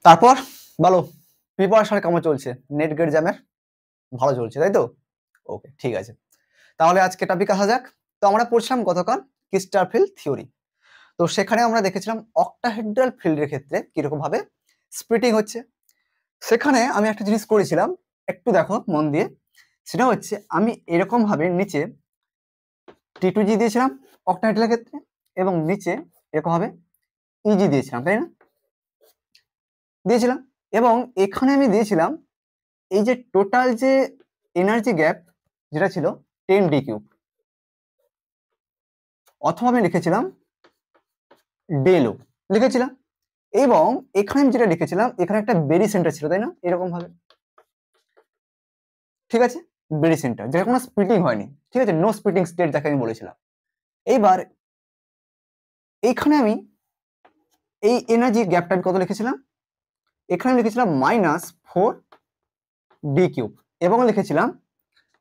তারপর বলো প্রিপারেশন কেমন চলছে? নেট গেট জ্যামের ভালো চলছে তাই তো? ওকে, ঠিক আছে। তাহলে আজকে টপিক আসা যাক। তো আমরা পড়ছিলাম গতকাল ক্রিস্টাল থিওরি। তো সেখানে আমরা দেখেছিলাম অক্টাহেড্রাল ফিল্ডের ক্ষেত্রে কিরকম ভাবে স্প্লিটিং হচ্ছে। সেখানে আমি একটা জিনিস করেছিলাম, একটু দেখো মন দিয়ে। সেটা হচ্ছে আমি এরকম ভাবে নিচে T2G দিয়েছিলাম অক্টাহেড্রালের ক্ষেত্রে, এবং নিচে এরকম ভাবে ইজি দিয়েছিলাম, তাই না? দিয়েছিলাম। এবং এখানে আমি দিয়েছিলাম এই যে টোটাল যে এনার্জি গ্যাপ যেটা ছিল 10d কিউব, অথবা আমি লিখেছিলাম ডেল ও লিখেছিলাম। এবং এখানে আমি যেটা লিখেছিলাম, এখানে একটা বেরি সেন্টার ছিল, তাই না? এরকম ভাবে, ঠিক আছে? বেরি সেন্টার যেটা কোনো স্প্লিটিং হয়নি, ঠিক আছে? নো স্প্লিটিং স্টেট যাকে আমি বলেছিলাম। এইবার এইখানে আমি এই এনার্জি গ্যাপটা আমি কত লিখেছিলাম? এখানে আমি লিখেছিলাম -4d কিউব, এবং লিখেছিলাম,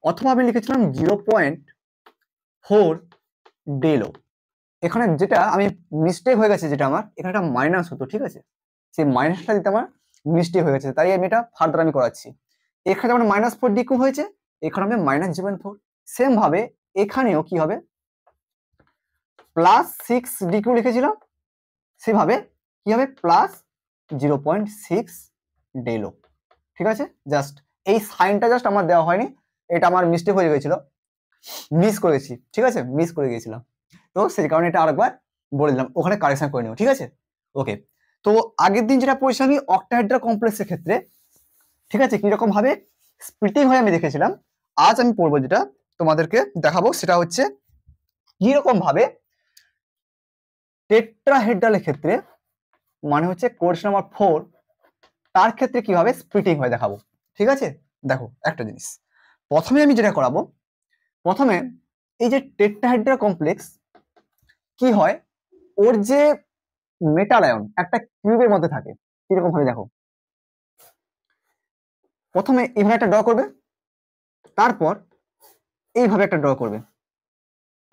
অথবা আমি লিখেছিলাম 0.4 ডেল ও। এখানে যেটা আমি মিস্টেক হয়ে গেছে, যেটা আমার এখানে একটা মাইনাস হতো, ঠিক আছে? সেই মাইনাসটা দিতে আমার মিস্টেক হয়ে গেছে, তাই আমি এটা ফার্দার আমি করাচ্ছি। এখানে যেমন -4 ডিকিউ হয়েছে, এখানে আমি -0.4। সেম ভাবে এখানেও কি হবে, +6 ডিকিউ লিখেছিলাম, সেভাবে কি হবে +0.6 ডেল ও, ঠিক আছে? জাস্ট এই সাইনটা জাস্ট আমার দেওয়া হয়নি, এটা আমার মিস্টেক হয়ে গেছিল, মিস করেছি, ঠিক আছে? মিস করে গিয়েছিলাম, তো সেই কারণে এটা আরেকবার বলে দিলাম, ওখানে কারেকশন করে নিও, ঠিক আছে? ওকে। তো আগের দিন যেটা পড়েছিলাম আমি অক্টাহেড্রা কমপ্লেক্সের ক্ষেত্রে, ঠিক আছে, কিরকম ভাবে স্প্লিটিং হয়ে আমি দেখেছিলাম। আজ আমি পড়বো যেটা তোমাদেরকে দেখাবো, সেটা হচ্ছে কিরকম ভাবে টেট্রাহেড্রালের ক্ষেত্রে, মানে হচ্ছে কোর্স নাম্বার 4, তার ক্ষেত্রে কিভাবে স্প্লিটিং হয় দেখাবো, ঠিক আছে? দেখো একটা জিনিস, প্রথমে আমি যেটা করাবো, প্রথমে এই যে টেট্রাহেড্রা কমপ্লেক্স কি হয়, ওর যে মেটাল আয়ন একটা কিউবের মধ্যে থাকে, কিরকম ভাবে দেখো। প্রথমে এইভাবে একটা ড্র করবে, তারপর এইভাবে একটা ড্র করবে,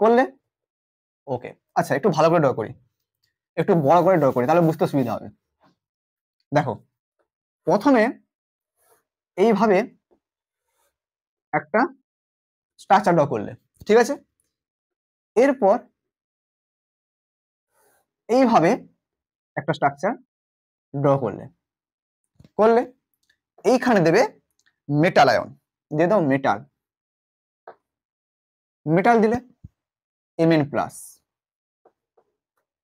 করলে ওকে। আচ্ছা, একটু ভালো করে ড্র করি, একটু বড় করে ড্র করি, তাহলে বুঝতে সুবিধা হবে। দেখো, প্রথমে এইভাবে একটা স্ট্রাকচার ড্র করলে, ঠিক আছে? এরপর এইভাবে একটা স্ট্রাকচার ড্র করলে, এইখানে দেবে মেটাল আয়ন, দিয়ে দাও মেটাল, মেটাল দিলে Mn+,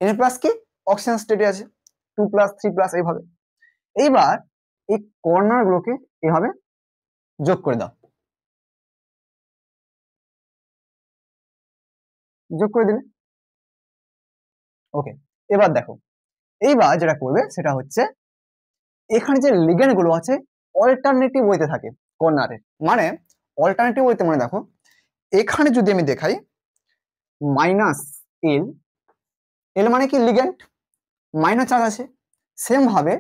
Mn+ কি অক্সিজেন স্টেটে আছে, 2+, 3+, এইভাবে। এইবার এই কর্নার গুলোকে এভাবে যোগ করে দাও, যোগ করে দিলে ওকে। এবার দেখো, এইবার যেটা করবে সেটা হচ্ছে এখানে যে লিগ্যান্ড গুলো আছে অল্টারনেটিভ ওয়েতে থাকে কর্নারে, মানে অল্টারনেটিভ ওয়েতে, মানে দেখো এখানে যদি আমি দেখাই -L, L মানে কি লিগ্যান্ড, মাইনাস চার্জ আছে। সেম ভাবে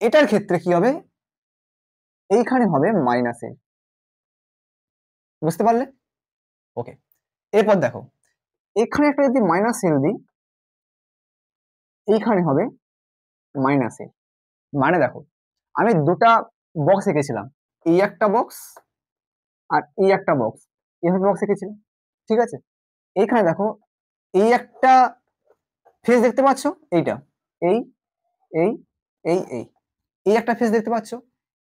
এটার ক্ষেত্রে কি হবে, এইখানে হবে -L, বুঝতে পারলে? ওকে। এরপর দেখো এখানে একটা যদি -L দিই, এইখানে হবে -L, মানে দেখো আমি দুটা বক্স এঁকেছিলাম, এই একটা বক্স আর এই একটা বক্স, এইভাবে বক্স এঁকেছিলাম, ঠিক আছে? এইখানে দেখো এই একটা ফেজ দেখতে পাচ্ছ, এইটা, এই এই এই এই এই একটা ফেজ দেখতে পাচ্ছ।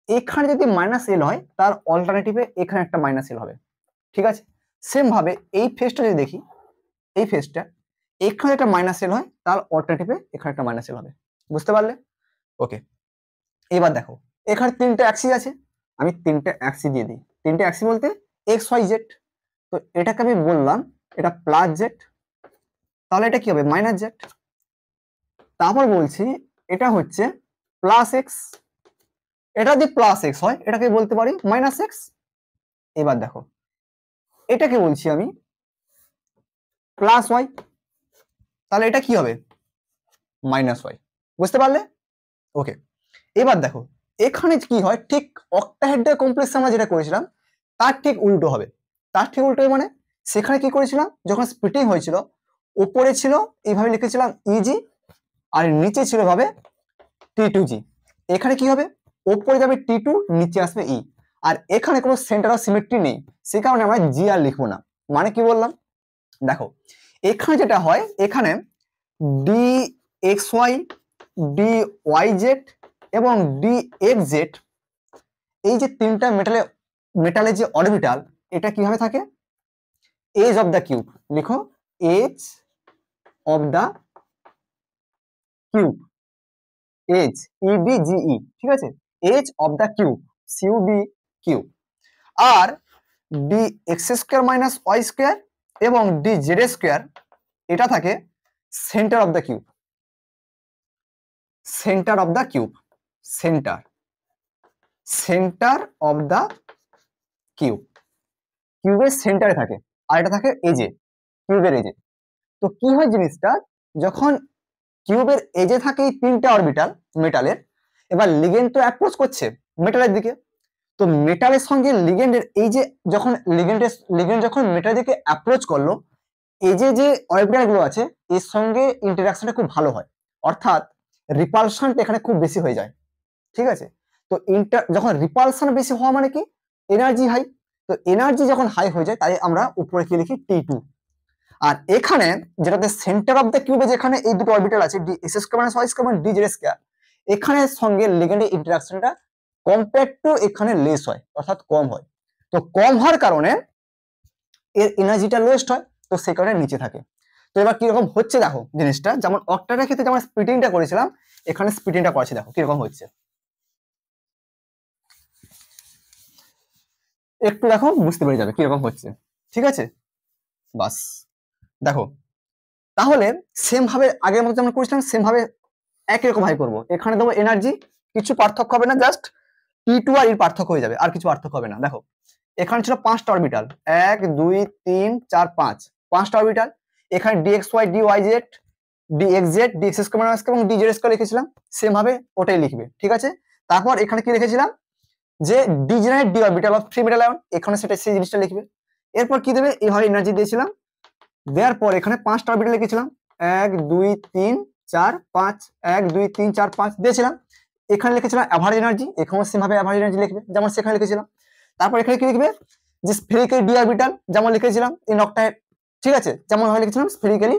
এখানে যদি -L হয়, তার অল্টারনেটিভে এখানে একটা -L হবে, ঠিক আছে? সেম ভাবে এই ফেজটা যদি দেখি, এই ফেজটা এখানে একটা -L হয়, তার অল্টারনেটিভে এখানে একটা -L হবে, বুঝতে পারলে? ওকে। এবার দেখো এখানে তিনটে অ্যাক্সিস আছে, আমি তিনটে অ্যাক্সিস দিয়ে দিই। তিনটে অ্যাক্সিস বলতে XYZ, তো এটাকে আমি বললাম এটা +Z, তাহলে এটা কি হবে -Z। তারপর বলছি এটা হচ্ছে +X, এটা যদি +X হয় এটাকে বলতে পারি -X। এবার দেখো এটাকে বলছি আমি +Y, তাহলে এটা কি হবে -Y, বুঝতে পারলে? ওকে। এবার দেখো এখানে কি হয়, ঠিক অক্টাহেড্রাল কমপ্লেক্সে আমরা যেটা করেছিলাম তার ঠিক উল্টো হবে। তার ঠিক উল্টো মানে সেখানে কি করেছিলাম, যখন স্প্লিটিং হয়েছিল উপরে ছিল এইভাবে লিখেছিলাম ইজি, আর নিচে ছিল ভাবে T2G, এখানে কি হবে, ওপরে যাবে T2, নিচে আসবে E, আর এখানে কোনো সেন্টার অফ সিমেট্রি নেই, সে কারণে আমরা জি আর লিখবো না। মানে কি বললাম দেখো, এখানে যেটা হয়, এখানে D X Y, D Y Z এবং ডি এক্স জেড, এই যে তিনটা মেটালের যে অরবিটাল, এটা কিভাবে থাকে, এজ অফ দ্য কিউব, লিখো edge of the cube, edge E D G E, ঠিক আছে, edge of the cube, C U B cube. আর D X square minus Y square এবং ডি জেড স্কোয়ার, এটা থাকে centre of the cube, centre of the cube, centre, centre of the cube, কিউবের সেন্টারে থাকে, আর এটা থাকে এজে, কিউবের এজে। তো কি হয় জিনিসটা, যখন কিউবের এজে থাকে এই তিনটা অরবিটাল মেটালের, এবার লিগেন্ড তো অ্যাপ্রোচ করছে মেটালের দিকে, তো মেটালের সঙ্গে লিগেন্ডের এই যে যখন লিগেন্ড যখন মেটালের দিকে অ্যাপ্রোচ করলো, এই যে অরবিটাল গুলো আছে এর সঙ্গে ইন্টারাকশনটা খুব ভালো হয়, অর্থাৎ রিপালশনটা এখানে খুব বেশি হয়ে যায়, ঠিক আছে। তো যখন রিপালশন বেশি হওয়া মানে কি, এনার্জি হাই, তো এনার্জি যখন হাই হয়ে যায় তাই আমরা উপরে কি লিখি T2। আর এখানে যেটাতে সেন্টার অফ দ্য কিউবে যেখানে এই দুটো অরবিটাল আছে d s square minus y square d z square, এখানে সঙ্গে লিগেন্ডের ইন্টারাকশনটা কম্পেয়ার টু এখানে লেস হয়, অর্থাৎ কম হয়। তো কম হওয়ার কারণে এর এনার্জিটা লোয়েস্ট হয়, তো সে কারণে নিচে থাকে। তো এবার কিরকম হচ্ছে দেখো জিনিসটা, যেমন অক্টাটার ক্ষেত্রে যেমন স্প্লিটিংটা করেছিলাম, এখানে স্প্লিটিংটা করেছি, দেখো কিরকম হচ্ছে, একটু দেখো বুঝতে পেরে যাবে কিরকম হচ্ছে, ঠিক আছে। বাস দেখো, তাহলে সেম ভাবে আগের মতো যেমন করেছিলাম সেম ভাবে একই রকম ভাবে করবো। এখানে দেবো এনার্জি, কিছু পার্থক্য হবে না, জাস্ট T2 আর এর পার্থক্য হয়ে যাবে, আর কিছু পার্থক্য হবে না। দেখো এখানে ছিল 5টা অরবিটাল, 1 2 3 4 5, 5টা অরবিটাল। এখানে dxy dyz dxz dx square minus এবং dz স্কয়ার লিখেছিলাম, সেম ভাবে ওটাই লিখবে, ঠিক আছে। তারপর এখানে কি লিখেছিলাম, যে degenerate D orbital of 3 metal ion, এখানে সেটা সেই জিনিসটা লিখবে। এরপর কি দেবে, এইভাবে এনার্জি দিয়েছিলাম, দেওয়ার পর এখানে 5টা অরবিটাল লিখেছিলাম, 1 2 3 4 5, 1 2 3 4 5 দিয়েছিলাম। এখানে লিখেছিলাম অ্যাভারেজ এনার্জি, এখানেও সেম ভাবে অ্যাভারেজ এনার্জি লিখবে যেমন সেখানে লিখেছিলাম। তারপর এখানে কি লিখবে, যে স্ফেরিক্যাল ডি অরবিটাল যেমন লিখেছিলাম এই নকটায়, ঠিক আছে, যেমন ভাবে লিখেছিলাম স্ফেরিক্যালি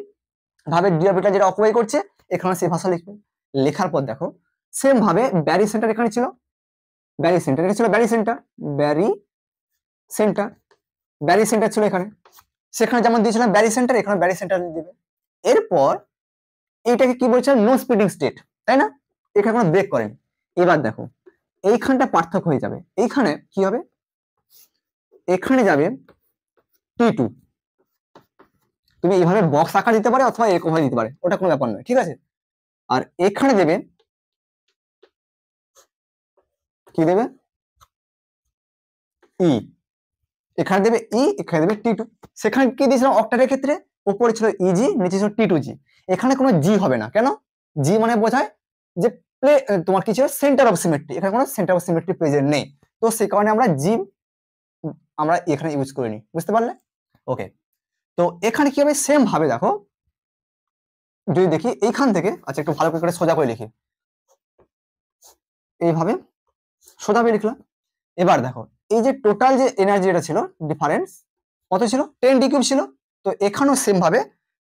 ভাবে ডি অরবিটাল যেটা অকুপাই করছে, এখানে সেই ভাষা লিখবে। লেখার পর দেখো সেম ভাবে ব্যারি সেন্টার এখানে ছিল, ব্যারি সেন্টার এখানে ছিল, Barry centre, Barry centre, Barry centre ছিল এখানে, সেখানে যেমন দিয়েছিলাম ব্যারি সেন্টার, এখানে ব্যারি সেন্টার দিবে। এরপর এইটাকে কি বলছে, নো স্প্লিটিং স্টেট, তাই না, এখানে কোনো ব্রেক করেন। এবার দেখো এইখানটা পার্থক্য হয়ে যাবে, এইখানে কি হবে, এখানে যাবে T2, তুমি এইভাবে বক্স আকার দিতে পারে অথবা এরকম ভাবে দিতে পারে, ওটা কোনো ব্যাপার নয়, ঠিক আছে। আর এখানে দেবে কি দেবে, ই, এখানে দেবে ই, এখানে দেবে T2। সেখানে কি দিয়েছিলাম অক্টাটের ক্ষেত্রে, উপরে ছিল ইজি, নিচে ছিল T2G, এখানে কোনো জি হবে না, কেন, জি মানে বোঝায় যে তোমার কি ছিল সেন্টার অফ সিমেট্রি, এখানে কোনো সেন্টার অফ সিমেট্রি প্রেজেন্ট নেই, তো সেই কারণে আমরা জি আমরা এখানে ইউজ করিনি, বুঝতে পারলে। ওকে, তো এখানে কি হবে, সেম ভাবে দেখো যদি দেখি এইখান থেকে, আচ্ছা একটু ভালো করে সোজা করে লিখি, এইভাবে সোজা করে লিখলাম। এবার দেখো এই যে টোটাল যে এনার্জি এটা ছিল ডিফারেন্স কত ছিল, 10 ডি কিউব ছিল, তো এখানেও সেম ভাবে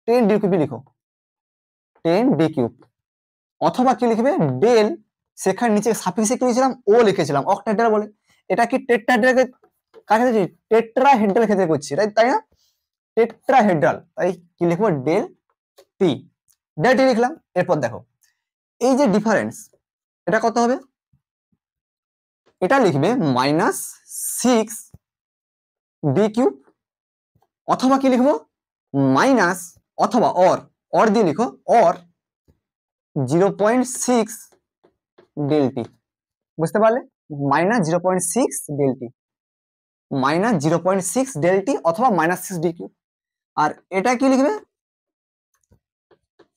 10 ডি কিউব লিখো, 10 ডি কিউব, অথবা কি লিখবে ডেল, সেখানে নিচে সাফিক্সে কি লিখেছিলাম ও লিখেছিলাম অক্টাহেড্রাল বলে, এটা কি টেট্রাহেড্রাল কাকে দিচ্ছি, টেট্রাহেড্রাল ক্ষেত্রে করছি, তাই না, টেট্রাহেড্রাল, তাই কি লিখবো ডেল টি, ডেল টি লিখলাম। এরপর দেখো এই যে ডিফারেন্স এটা কত হবে, এটা লিখবে -6 ডি কিউব, অথবা কি লিখবো মাইনাস, অথবা অর দিয়ে লিখো অর 0.6 ডেল টি, বুঝতে পারলে, -0.6 ডেল টি, -0.6 ডেল টি অথবা -6 ডি কিউব। আর এটা কি লিখবে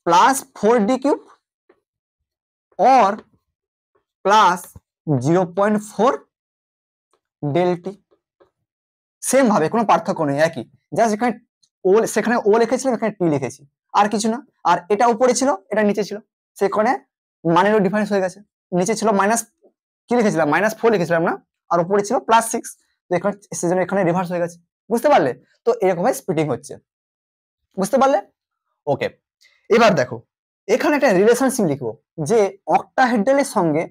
+4 d cube or +0.4 del t, same ভাবে কোনো পার্থক্য নেই, একই, জাস্ট এখানে ও, সেখানে ও লিখেছিলাম, এখানে টি লিখেছি, আর কিছু না। আর এটা উপরে ছিল এটা নিচে ছিল, সেখানে মানেরও ডিফারেন্স হয়ে গেছে। নিচে ছিল মাইনাস, কি লিখেছিলাম, -4 লিখেছিলাম না, আর উপরে ছিল +6, তো এখানে সেজন্য এখানে রিভার্স হয়ে গেছে। বুঝতে পারলে? তো এরকম ভাবে স্প্লিটিং হচ্ছে, বুঝতে পারলে? ওকে, এবার দেখো এখানে একটা রিলেশনশিপ লিখবো যে অক্টাহেড্রালের সঙ্গে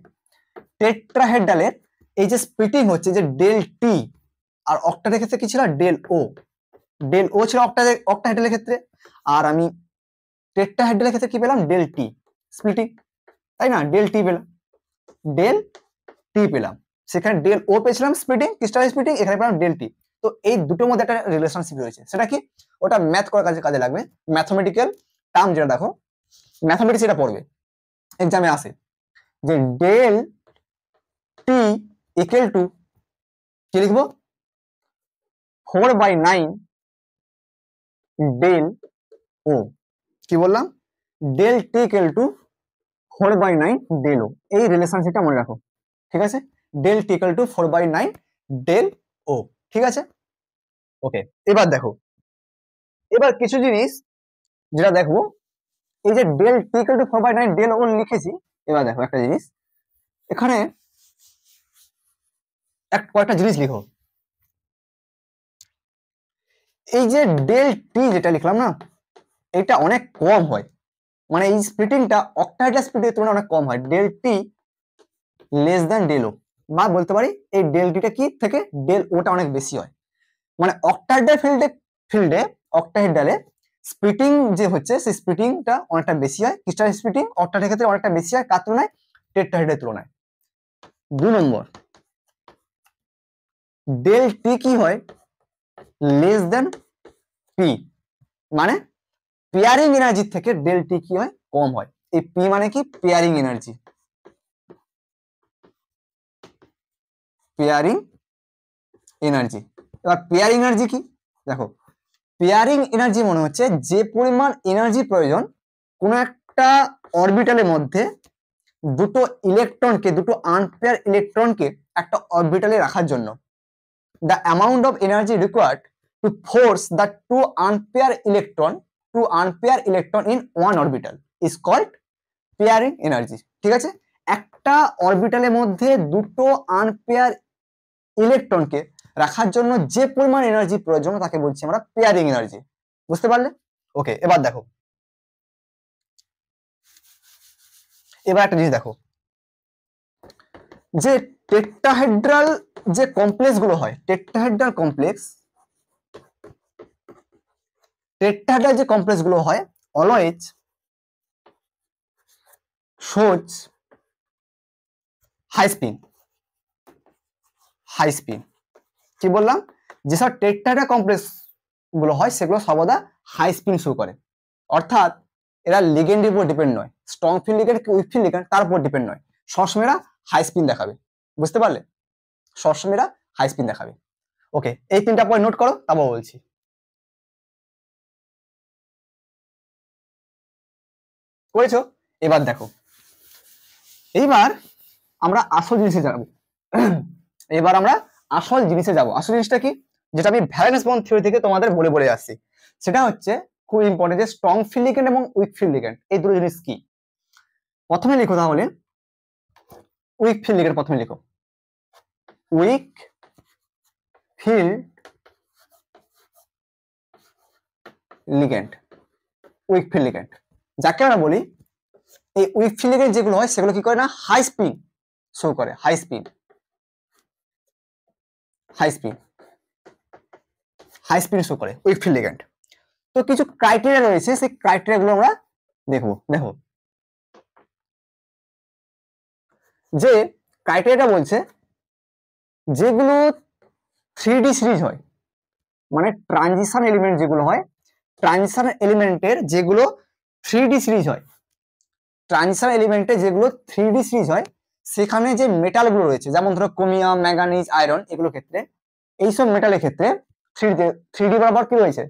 টেট্রাহেড্রালের এই যে স্প্লিটিং হচ্ছে, যে ডেল টি, আর অক্টার ক্ষেত্রে কি ছিল ডেল ও, ডেল ও ছিল অক্টাহেড্রালের ক্ষেত্রে, আর আমি টেট্রাহেড্রালের ক্ষেত্রে কি পেলাম, ডেল টি স্প্লিটিং, তাই না, ডেল টি পেলাম, ডেল টি পেলাম, সেখানে ডেল ও পেয়েছিলাম স্প্লিটিং, ক্রিস্টাল স্প্লিটিং, এখানে পেলাম ডেল টি। তো এই দুটোর মধ্যে একটা রিলেশনশিপ রয়েছে, সেটা কি, ওটা ম্যাথ করার কাজে লাগবে, ম্যাথমেটিক্যাল টার্ম যেটা, দেখো ম্যাথমেটিক্স এটা পড়বে, এক্সামে আসে যে ডেল টি ইকুয়াল টু কি লিখবো, 4/9 ডেল ও, কি বললাম, del T equal to 4/9 del O, এই রিলেশনশিপটা মনে রাখো, ঠিক আছে, del T equal to 4/9 del O, ঠিক আছে। ওকে, এবার দেখো, এবার কিছু জিনিস যেটা দেখবো, এই যে del T equal to 4/9 del O লিখেছি, এবার দেখো একটা জিনিস, এখানে কয়েকটা জিনিস লিখো, এই যে ডেল টি যেটা লিখলাম না, এটা অনেক কম হয়, মানে এই স্প্লিটিংটা অক্টাহেড্রাল স্প্লিটিং তুলনায় অনেক কম হয়, del T less than del O, বা বলতে পারি এই ডেল টিটা কি থেকে ডেল ওটা অনেক বেশি হয়, মানে অক্টাহেড্রাল ফিল্ডে অক্টাহেড্রালে স্প্লিটিং যে হচ্ছে, সেই স্প্লিটিংটা অনেকটা বেশি হয়, ক্রিস্টাল স্প্লিটিং অক্টাহেড্রালের ক্ষেত্রে অনেকটা বেশি হয়, কার তুলনায়, টেট্রাহেড্রালের তুলনায়। 2 নম্বর, ডেল টি কি হয়, লেস দ্যান পি, মানে পেয়ারিং এনার্জি থেকে ডেল টি কি হয়, কম হয়, এই পি মানে কি, পেয়ারিং এনার্জি, পেয়ারিং এনার্জি। এবার পেয়ারিং এনার্জি কি, দেখো পেয়ারিং এনার্জি মনে হচ্ছে যে পরিমাণ এনার্জি প্রয়োজন কোন একটা অরবিটালের মধ্যে দুটো ইলেকট্রনকে, দুটো আনপেয়ার ইলেকট্রনকে একটা অরবিটালে রাখার জন্য, the amount of energy required to force the two unpair electron in one orbital is called pairing energy, ঠিক আছে, একটা অরবিটালের মধ্যে দুটো আনপেয়ার ইলেকট্রনকে রাখার জন্য যে পরিমাণ এনার্জি প্রয়োজন তাকে বলছি আমরা পেয়ারিং এনার্জি, বুঝতে পারলে? ওকে, এবার দেখো, এবার একটা জিনিস দেখো, যে টেট্রাহেড্রাল যে কমপ্লেক্স গুলো হয়, টেট্রাহেড্রাল যে কমপ্লেক্স গুলো হয় অলওয়েজ শোজ হাই স্পিন, কি বললাম, যেসব টেট্রাহেড্রাল কমপ্লেক্স গুলো হয় সেগুলো সর্বদা হাই স্পিন শো করে, অর্থাৎ এরা লিগেন্ডের উপর ডিপেন্ড নয়, স্ট্রং ফিল্ড লিগেন্ড কি উইক ফিল্ড লিগেন্ড তার উপর ডিপেন্ড নয়, সবসময় এরা হাই স্পিন দেখাবে, বুঝতে পারলে, সবসময় এরা হাই স্পিন দেখাবে। ওকে, এই 3টা পয়েন্ট নোট করো, তারপর বলছি। করেছো? এবার দেখো, এইবার আমরা আসল জিনিসে যাব, এবার আমরা আসল জিনিসে যাব, আসল জিনিসটা কি, যেটা আমি ভ্যালেন্স বন্ড থিওরি থেকে তোমাদের বলে আসছি, সেটা হচ্ছে খুব ইম্পর্টেন্ট, যে স্ট্রং ফিল্ড লিগেন্ড এবং উইক ফিল্ড লিগেন্ড এই দুটো জিনিস কি। প্রথমে লিখো তাহলে উইক ফিল্ড লিগেন্ড, প্রথমে লিখো week field ligand, week field ligand যাকে আমরা বলি, এই উইক ফিল্ড লিগেন্ড যেগুলো হয় সেগুলো কি করে না, হাই স্পিন শো করে, হাই স্পিন শো করে উইক ফিল্ড লিগেন্ড। তো কিছু ক্রাইটেরিয়া রয়েছে, সেই ক্রাইটেরিয়া গুলো আমরা দেখবো। দেখো, যে ক্রাইটেরিয়াটা বলছে যেগুলো 3D সিরিজ হয়, মানে ট্রানজিশন এলিমেন্ট যেগুলো হয়, ট্রানজিশন এলিমেন্টের যেগুলো 3D সিরিজ হয়, ট্রানজিশন এলিমেন্টে যেগুলো 3D সিরিজ হয়, সেখানে যে মেটালগুলো রয়েছে, যেমন ধরো ক্রোমিয়াম, ম্যাঙ্গানিজ, আয়রন, এগুলোর ক্ষেত্রে, এইসব মেটালের ক্ষেত্রে 3D বরাবর কি রয়েছে,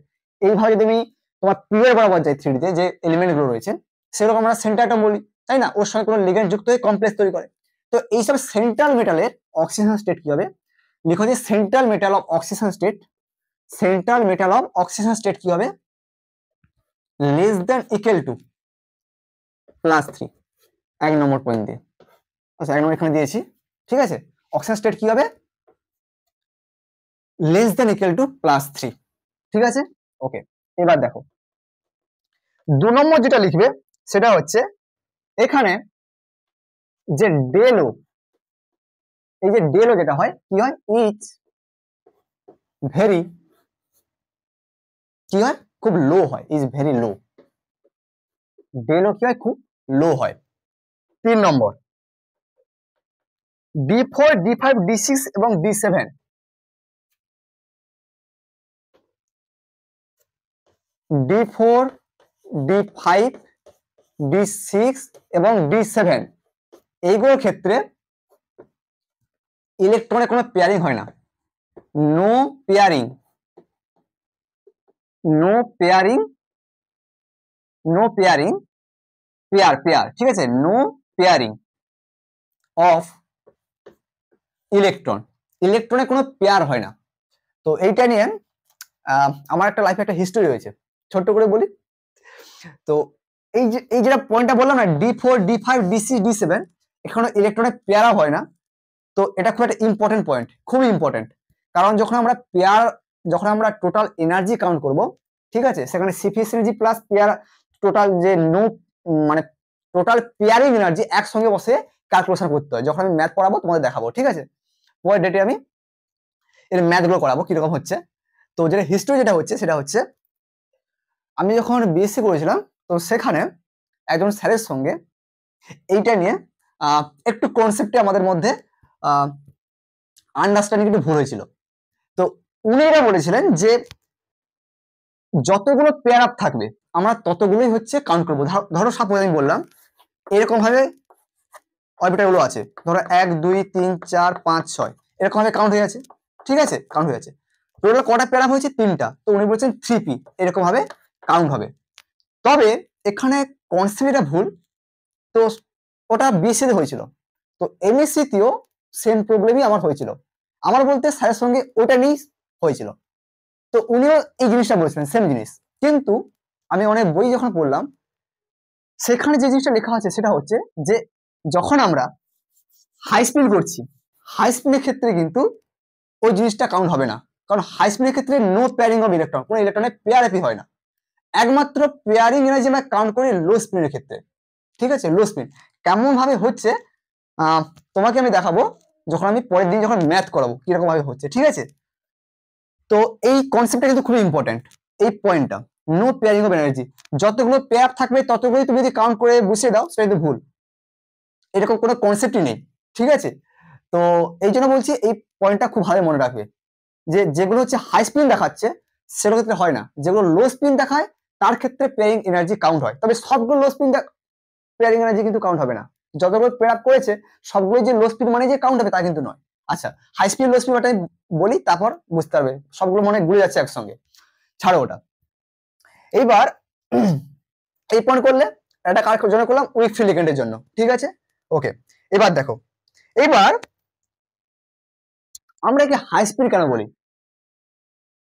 এইভাবে যদি আমি তোমার পিরিয়ড বরাবর যাই 3D তে যে এলিমেন্ট গুলো রয়েছে, সেরকম আমরা সেন্টারটা বলি, তাই না, ওর সঙ্গে কোনো লিগেন্ড যুক্ত হয়ে কমপ্লেক্স তৈরি করে। তো এইসব সেন্ট্রাল মেটালের অক্সিজেন স্টেট কি হবে, লিখো যে central metal of oxygen state কি হবে, less than equal to +3, 1 number point দিয়ে। আচ্ছা 1 নম্বর এখানে দিয়েছি, ঠিক আছে। অক্সিজেন স্টেট কি হবে, লেস দেন ইকুয়াল টু +3, ঠিক আছে। ওকে, এবার দেখো 2 নম্বর যেটা লিখবে সেটা হচ্ছে এখানে যে ডেল ও, এই যে ডেল ও যেটা হয় কি হয়, ইজ ভেরি, কি হয়, খুব লো হয়, is very low, del O কি হয়, খুব লো হয়। 3 নম্বর D4 D5 D6 এবং D7, D4 D5 D6 এবং D7 এইগুলোর ক্ষেত্রে ইলেকট্রনের কোনো পেয়ারিং হয় না, no pairing, no pairing, no pairing, pair pair, ঠিক আছে, নো পেয়ারিং অফ ইলেকট্রন, ইলেকট্রনের কোনো পেয়ার হয় না। তো এইটা নিয়ে আমার একটা লাইফে একটা হিস্টোরি হয়েছে, ছোট্ট করে বলি। তো এই যেটা পয়েন্টটা বললাম না, D4 D5 D6 D7 এখানে ইলেকট্রনের পেয়ারা হয় না, তো এটা খুব একটা ইম্পর্টেন্ট পয়েন্ট, খুবই ইম্পর্টেন্ট। কারণ যখন আমরা টোটাল এনার্জি কাউন্ট করব, ঠিক আছে, সেখানে সিফিসিয়েন্সি প্লাস পেয়ার, টোটাল যে নো মানে টোটাল পেয়ারিং এনার্জি একসঙ্গে বসে ক্যালকুলেশন করতে হয়। যখন আমি ম্যাথ পড়াবো তোমাদের দেখাবো, ঠিক আছে, পরের ডেটে আমি এর ম্যাথগুলো করাবো কিরকম হচ্ছে। তো যেটা হিস্ট্রি যেটা হচ্ছে সেটা হচ্ছে আমি যখন বিএসসি করেছিলাম, তো সেখানে একজন স্যারের সঙ্গে এইটা নিয়ে একটু কনসেপ্টে আমাদের মধ্যে আন্ডারস্ট্যান্ডিং একটু ভুল হয়েছিল। তো উনি এটা বলেছিলেন যে যতগুলো পেয়ার আপ থাকবে আমরা ততগুলোই হচ্ছে কাউন্ট করবো। ধরো সাপোজ আমি বললাম এরকম ভাবে অরবিটাল গুলো আছে, ধরো 1 2 3 4 5 6 এরকম ভাবে কাউন্ট হয়ে আছে, ঠিক আছে, কাউন্ট হয়ে আছে। টোটাল কটা পেয়ার আপ হয়েছে, 3টা, তো উনি বলছেন 3p এরকম ভাবে কাউন্ট হবে। তবে এখানে কনসেপ্টটা ভুল, তো ওটা বিএসসিতে হয়েছিল। তো এমএসসিতেও সেম প্রবলেমই আমার হয়েছিল, আমার বলতে স্যারের সঙ্গে ওটা নিয়েই হয়েছিল। তো উনিও এই জিনিসটা বলেছিলেন, সেম জিনিস। কিন্তু আমি অনেক বই যখন পড়লাম সেখানে যে জিনিসটা লেখা আছে সেটা হচ্ছে যে যখন আমরা হাই স্পিড করছি, হাই স্পিডের ক্ষেত্রে কিন্তু ওই জিনিসটা কাউন্ট হবে না, কারণ হাই স্পিডের ক্ষেত্রে নো পেয়ারিং অফ ইলেকট্রন, কোনো ইলেকট্রনের পেয়ার আপই হয় না। একমাত্র পেয়ারিং এনার্জি আমরা কাউন্ট করি লো স্পিডের ক্ষেত্রে, ঠিক আছে। লো স্পিড কেমন ভাবে হচ্ছে তোমাকে আমি দেখাবো যখন আমি পরের দিন যখন ম্যাথ করাবো কিরকম ভাবে হচ্ছে, ঠিক আছে। তো এই কনসেপ্টটা কিন্তু খুবই ইম্পর্টেন্ট, এই পয়েন্টটা, নো পেয়ারিং অফ এনার্জি, যতগুলো পেয়ার থাকবে ততগুলোই তুমি যদি কাউন্ট করে বসিয়ে দাও সেটা কিন্তু ভুল, এরকম কোনো কনসেপ্টই নেই, ঠিক আছে। তো এই জন্য বলছি এই পয়েন্টটা খুব ভালো মনে রাখবে, যে যেগুলো হচ্ছে হাই স্পিন দেখাচ্ছে সেগুলো ক্ষেত্রে হয় না, যেগুলো লো স্পিন দেখায় তার ক্ষেত্রে পেয়ারিং এনার্জি কাউন্ট হয়। তবে সবগুলো লো স্পিন পেয়ারিং এনার্জি কিন্তু কাউন্ট হবে না, যতগুলো পেয়ার আপ করেছে সবগুলো যে লো স্পিড মানে যে কাউন্ট হবে তা কিন্তু নয়। আচ্ছা, হাই স্পিড লো স্পিড ওটাই বলি, তারপর বুঝতে পারবে, সবগুলো মনে ঘুরে যাচ্ছে একসঙ্গে, ছাড়ো ওটা। এইবার এই পয়েন্ট করলে এটা কার জন্য করলাম, উইক ফ্রি লিগেন্ডের জন্য, ঠিক আছে। ওকে, এবার দেখো, এবার আমরা কি হাই স্পিড কেন বলি,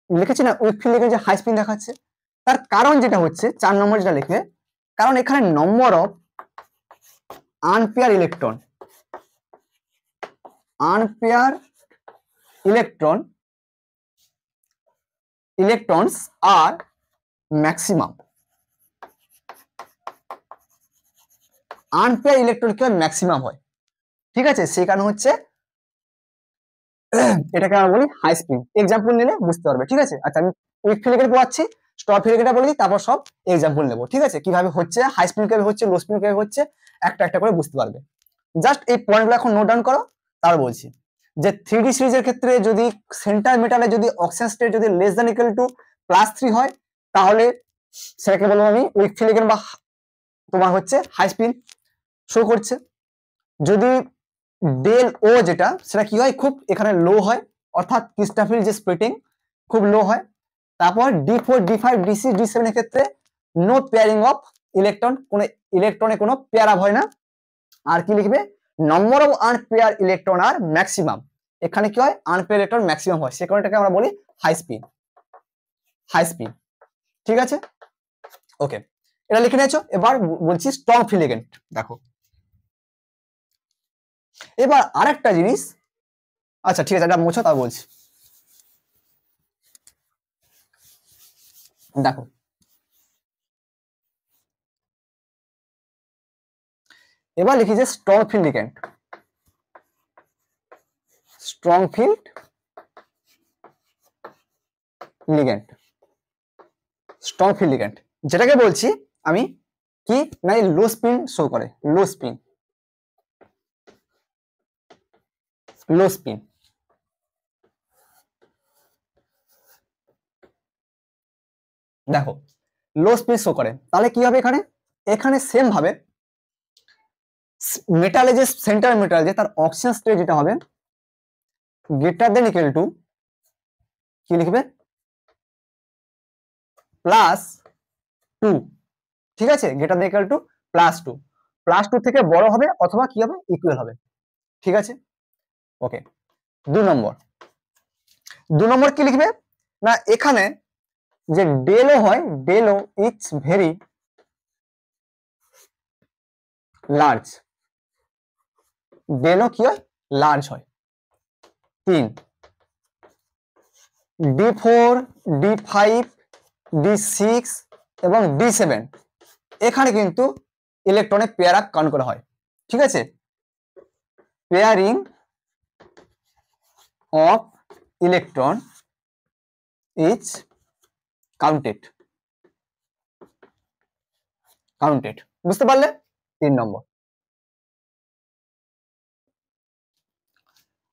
লিখেছি না উইক ফ্রি লিগেন্ড যে হাই স্পিড দেখাচ্ছে, তার কারণ যেটা হচ্ছে 4 নম্বর যেটা লিখবে, কারণ এখানে নম্বর of unpair electron, unpair electrons are maximum, unpair electron কি হয়, ম্যাক্সিমাম হয়, ঠিক আছে। সেই কারণ হচ্ছে এটাকে আমরা বলি হাই স্পিড। এক্সাম্পল নিলে বুঝতে পারবে, ঠিক আছে। আচ্ছা, আমি উইক ফ্রি লিগেন্ড পড়াচ্ছি, স্টপ ফ্রি লিগেন্ড বলে দিই, তারপর সব এক্সাম্পল নেবো, ঠিক আছে, কিভাবে হচ্ছে, হাই স্পিড কিভাবে হচ্ছে, লো স্পিড কিভাবে হচ্ছে, একটা একটা করে বুঝতে পারবে। জাস্ট এই পয়েন্টগুলো এখন নোট ডাউন করো, তার বলছি যে 3D সিরিজের ক্ষেত্রে যদি সেন্টার মেটালে যদি অক্সিজেন স্টেট যদি লেস দ্যান ইকুয়াল টু +3 হয়, তাহলে সেটাকে বলবো আমি উইক ফ্রি লিগেন্ড বা তোমার হচ্ছে হাই স্পিড শো করছে। যদি ডেল ও যেটা সেটা কি হয়, খুব এখানে লো হয়, অর্থাৎ ক্রিস্টাফিল যে স্প্লিটিং খুব লো হয়। তারপর D4 D5 D6 D7 এর ক্ষেত্রে নো পেয়ারিং অফ ইলেকট্রন, কোনো ইলেকট্রনে কোনো পেয়ার আপ হয় না। আর কি লিখবে, নম্বর অফ আনপেয়ার ইলেকট্রন আর ম্যাক্সিমাম, এখানে কি হয়, আনপেয়ার ইলেকট্রন ম্যাক্সিমাম হয়, সে কারণেটাকে আমরা বলি হাই স্পিড, হাই স্পিড, ঠিক আছে। ওকে, এটা লিখে নিয়েছো। এবার বলছি স্ট্রং ফ্রি লিগেন্ড, দেখো এবার আরেকটা জিনিস, আচ্ছা ঠিক আছে, এটা মোছো তা বলছি। দেখো এবার লিখি যে strong field ligand, strong field ligand, strong field ligand যেটাকে বলছি আমি কি না, লো স্পিন শো করে, লো স্পিন, লো স্পিন। দেখো লো স্পিন শো করে, তাহলে কি হবে এখানে, এখানে সেম ভাবে মেটালে যে সেন্টার মেটাল যে তার অক্সিজেন স্টেট যেটা হবে গ্রেটার দেন ইকুয়াল টু কি লিখবে +2, ঠিক আছে, গ্রেটার দেন ইকুয়াল টু +2, +2 থেকে বড় হবে অথবা কি হবে ইকুয়াল হবে, ঠিক আছে। ওকে, 2 নম্বর, 2 নম্বর কি লিখবে না, এখানে যে ডেলো হয়, Delo it's very large, Delo কি হয় লার্জ হয়। 3, D4, D5, D6 এবং D7 এখানে কিন্তু ইলেকট্রনের পেয়ার আপ কাউন্ট করা হয়, ঠিক আছে, pairing of electron is counted, counted, বুঝতে পারলে। 3 নম্বর।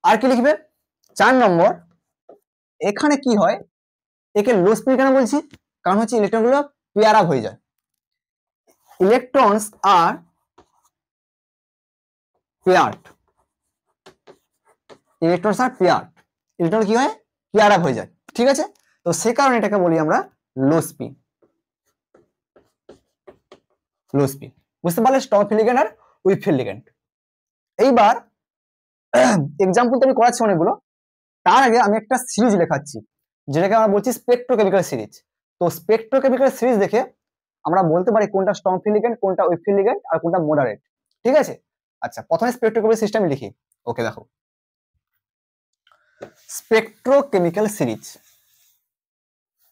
আর কি লিখবে 4 নম্বর, এখানে কি হয়, একে লো স্পিন কেন বলছি, কারণ হচ্ছে ইলেকট্রন গুলো পেয়ার আপ হয়ে যায়, ইলেকট্রনস আর পেয়ার্ড, ইলেকট্রনস আর পেয়ার্ড, ইলেকট্রন কি হয় পেয়ার আপ হয়ে যায়, ঠিক আছে। তো সে কারণে এটাকে বলি আমরা লো স্পিন, লো স্পিন, বুঝতে পারলে স্ট্রং ফিল্ড লিগ্যান্ড আর উইক ফিল্ড লিগ্যান্ড। এইবার এক্সাম্পল তো আমি করাচ্ছি অনেকগুলো, তার আগে আমি একটা সিরিজ লেখাচ্ছি যেটাকে আমরা বলছি স্পেকট্রোকেমিক্যাল সিরিজ। তো স্পেকট্রোকেমিক্যাল সিরিজ দেখে আমরা বলতে পারি কোনটা স্ট্রং ফিল্ড লিগ্যান্ড, কোনটা উইক ফিল্ড লিগ্যান্ড আর কোনটা মডারেট, ঠিক আছে। আচ্ছা প্রথমে স্পেকট্রোকেমিক্যাল সিস্টেম লিখি। ওকে দেখো স্পেকট্রোকেমিক্যাল সিরিজ,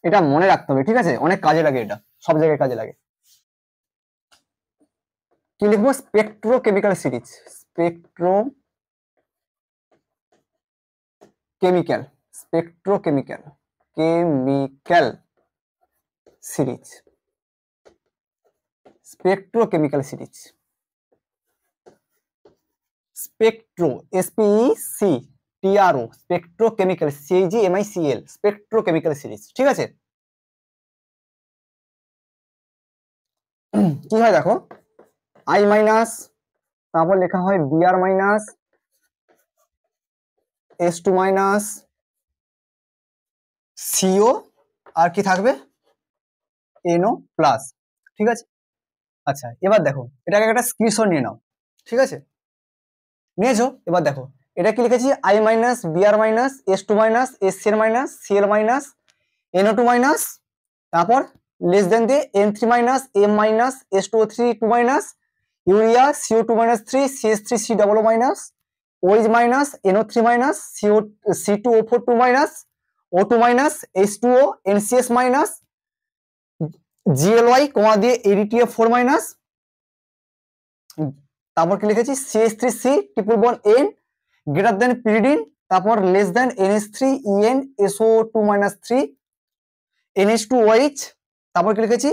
এটা মনে রাখতে হবে, ঠিক আছে, অনেক কাজে লাগে, এটা সব জায়গায় কাজে লাগে। কি লিখবো spectrochemical series, spectrochemical, spectrochemical chemical series, spectrochemical series, spectro SPECTRO, spectrochemical CAGMICL, spectrochemical series, ঠিক আছে। কি হয় দেখো I মাইনাস, তারপর লেখা হয় Br minus, S2 minus, CO আর কি থাকবে NO প্লাস, ঠিক আছে। আচ্ছা এবার দেখো এটাকে একটা স্ক্রিনশট নিয়ে নাও, ঠিক আছে, নিয়েছো। এবার দেখো এটা কি লিখেছি I minus Br minus S2 minus SCl minus Cl minus NO2 minus, তারপর লেস দেন দিয়ে N3 minus M minus S2O3 2 minus urea CO2 minus 3 CH3 C double minus OH minus NO3 minus C2O4 2 minus O2 minus H2O NCS minus GLY comma দিয়ে ADTF4 minus, তারপর কি লিখেছি CH3C triple bond N greater than pyridine, তারপর less than NH3 EN SO2 minus 3 NH2OH, তারপর কি লিখেছি